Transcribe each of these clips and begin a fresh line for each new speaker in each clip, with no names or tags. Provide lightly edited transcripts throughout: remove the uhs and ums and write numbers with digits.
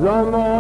زمان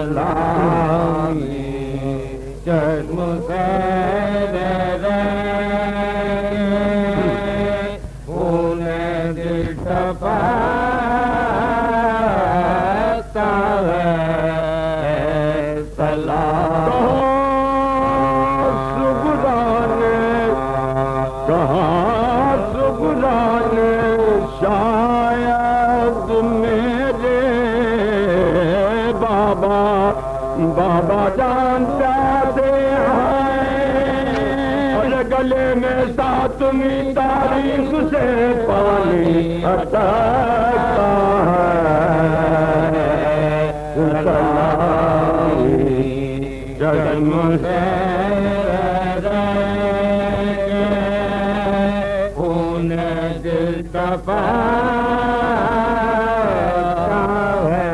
سلامی چشم سے خون دل ٹپکتا ہے سلام شاید میرے بابا جان پیاسے ہیں اور گلے میں ساتویں تاریخ سے پانی اٹکتا ہے سلامی جسم سے خون دل ٹپکتا ہے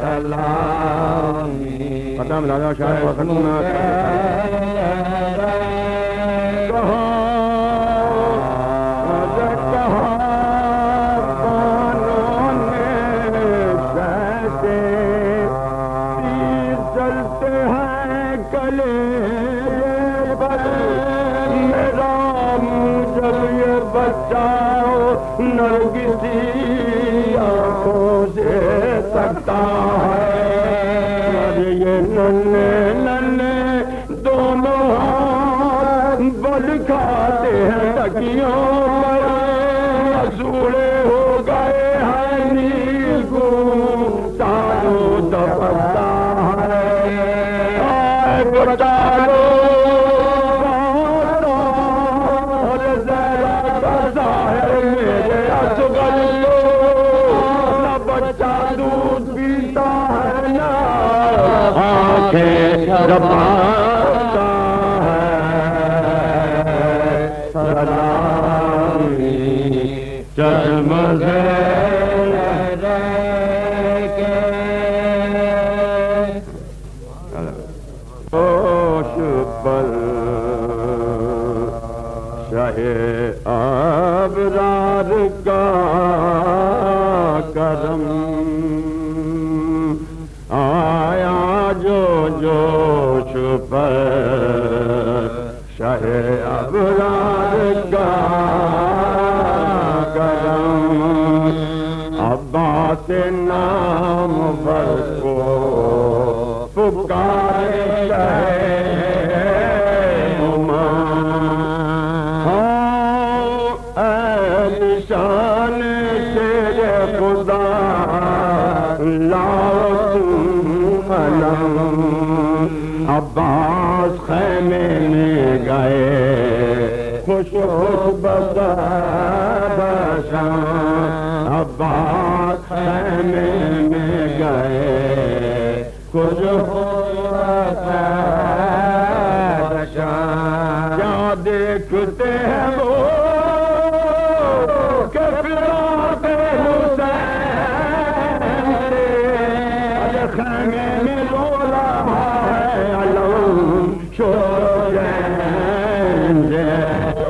سلامی قدم لالا شاہ وخنونا نرگسی آنکھوں سے سکتا ہے یہ ننے ننے دونوں ہاتھ بل کھاتے ہیں تکیوں پر مسوڑے ہو گئے ہیں نیل کو تارو دپکتا ہے بتا دو رباتا ہے سلامی چشم سے ہوش پر شاہ ابرار کا کرم آیا جو جوش پر شاہ ابرار کا کرم عباس نام پر کو پکارے شاہ نشان شیر خدا لاؤ علم عباس خیمے میں گئے خوش بشان عباس خیمے میں گئے خوش بشان کیا دیکھتے ہیں وہ خیمے میں رو رہا ہے علم شور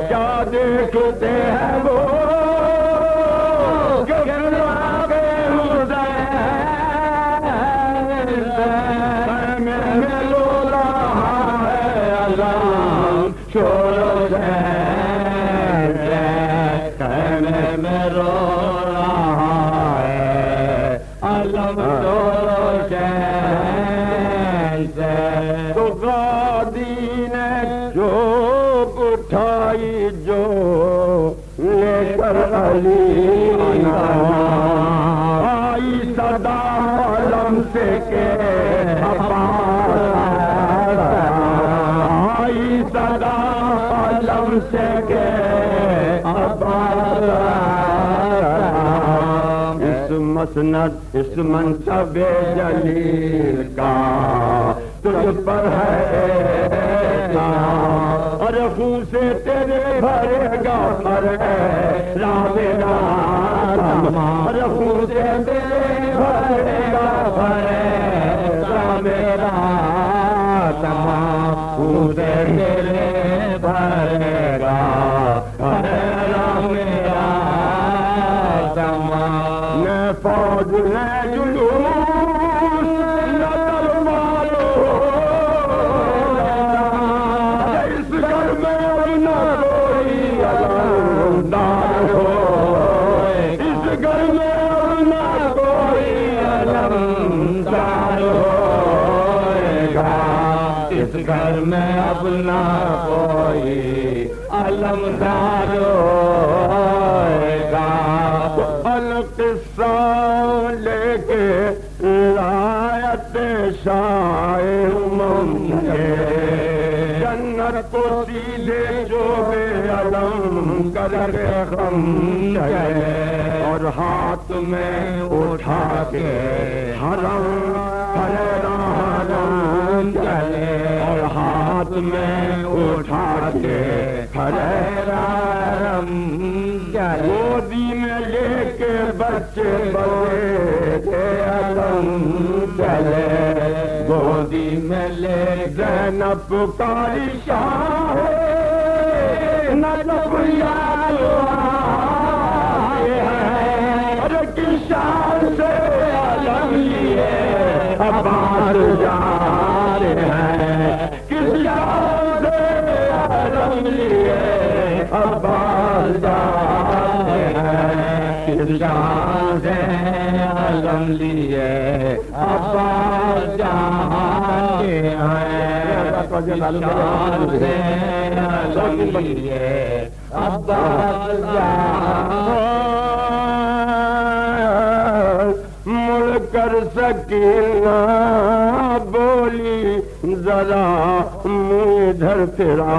کیا دیکھتے ہیں وہ خیمے میں رو رہا ہے علم شور خیمے میں رو رہا ہے علم تو غادی نے جو اٹھائی جو لے کر علی آئی صدا علم سے کہ آئی صدا علم سے کہ مسند اس منصب جلیل کا تجھ پر ہے اور خون سے تیرے بھرے گا رام اور خون سے تیرے بھرے گا رام خون سے تیرے بھرے گا رام فوج نے جلوس کے لایت شاہ جنت کو سیدھے جو بے علم کر کے غم چلے اور ہاتھ میں اٹھا کے حرم حرم چلے اور ہاتھ میں اٹھا کے حرم چلے گودی میں لے کے بچے بڑے علم چلے گودی میں لے زینب پکاری شاہ نجف یاد اور کس شان سے علم لیے عباس جا رہے ہیں کس شان سے علم لیے عباس جا رہے ہیں کس شان سے علم لیے عباس جا رہے ہیں کس شان سے علم لیے عباس جا مڑ کر سکینہ بولی ذرا منہ ادھر پھرا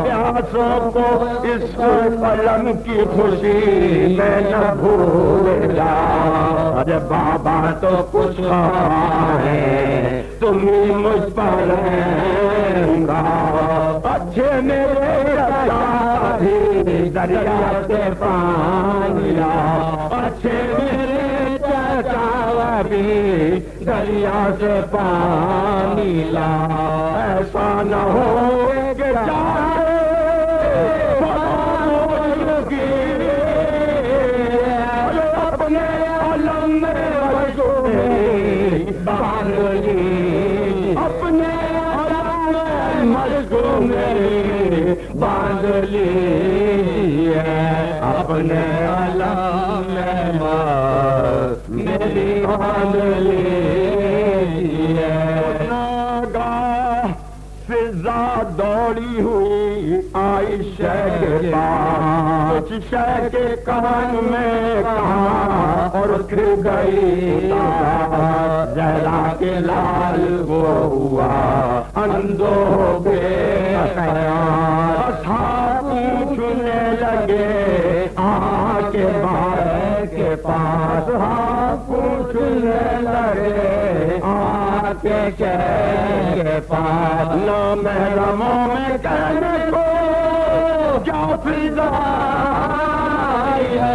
پیاسوں کو اس قلم کی خوشی میں نہ بھول جا ارے بابا تو کچھ ہے تم ہی مجھ پر رہیں گا اچھے میرے بھی دریا سے پانی لا اچھے میرے بھی دریا سے پانی لا ایسا نہ ہو کہ اپنے علم میں باندھ لی اپنے علم میں مشکو میری باندھ لی اپنے علم میں میری باندھ لی ناگاہ فضا دوڑی ہوئی آئی شہ کے پاس کچھ شہ کے کان میں کہا اور پھر گئی زہرا کے لال وہ ہوا اندو بے اصحاب پوچھنے لگے کے بھائی کے پاس پوچھنے لگے کے پاس نہ محرموں میں کہنے کو کیا فضا ہے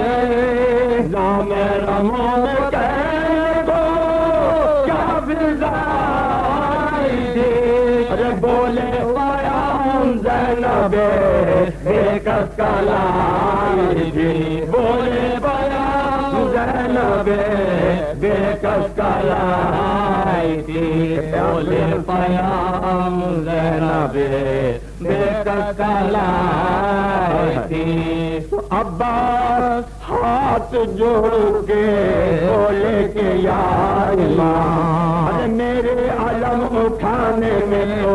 نہ محرموں میں کہنے کو کیا فضا ارے بولے زینب بے کس کا لائی تھی بولے بیان زینب بے کس کا لائی تھی بولے بیان زینب بے کس کا لائی تھی عباس ہاتھ جوڑ کے بولے کہ یا امام میرے علم اٹھانے میں تو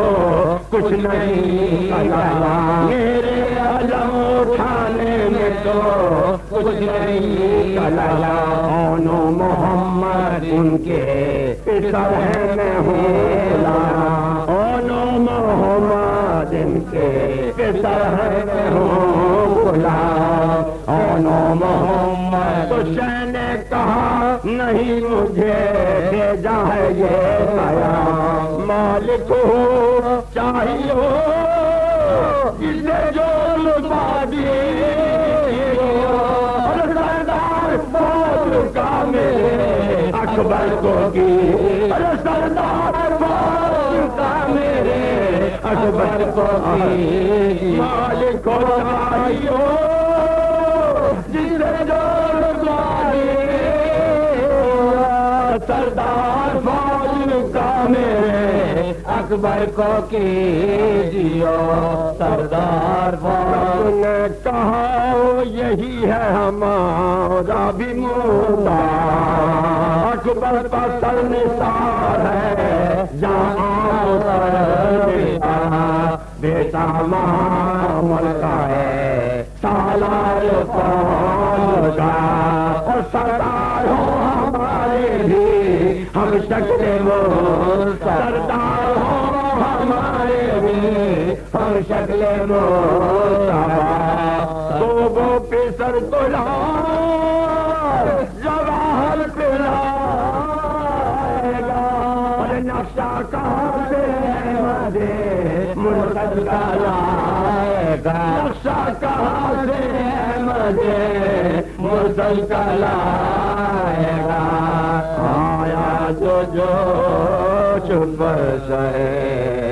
کچھ نہیں میرے علم اٹھانے میں تو کچھ نہیں اونو محمد ان کے پسر ہے میں ہوں اونو محمد ان کے پسر ہے میں ہوں اونو محمد تو شاہ نے کہا نہیں مجھے بھیجا ہے یہ پیام مالک ہو چاہیے ہو جسے جو لطفا دی سردار فوج کا میرے اکبر کو کی سردار فوج کا میرے اکبر کو کی مالک ہو چاہیے ہو جسے جو لطفا دی سردار فوج کا میرے اکبر کو کیجیو سردار فوج نے کہا یہی ہے ہمارا بھی مولا اکبر کا سر نثار ہے جہاں بیٹا محمد کا ہے سالار فوج کا اور سردار ہو ہمارے ہم شکل وہ سردار ہو ہمارے بھی ہم شکل وہ تو وہ پیسر تو جواہر پلائے گا اور نقشہ کہاں سے مدے مرتد کا لائے گا نقشہ کہاں سے مدے مرتد کا لائے گا آیا جو چھپ سے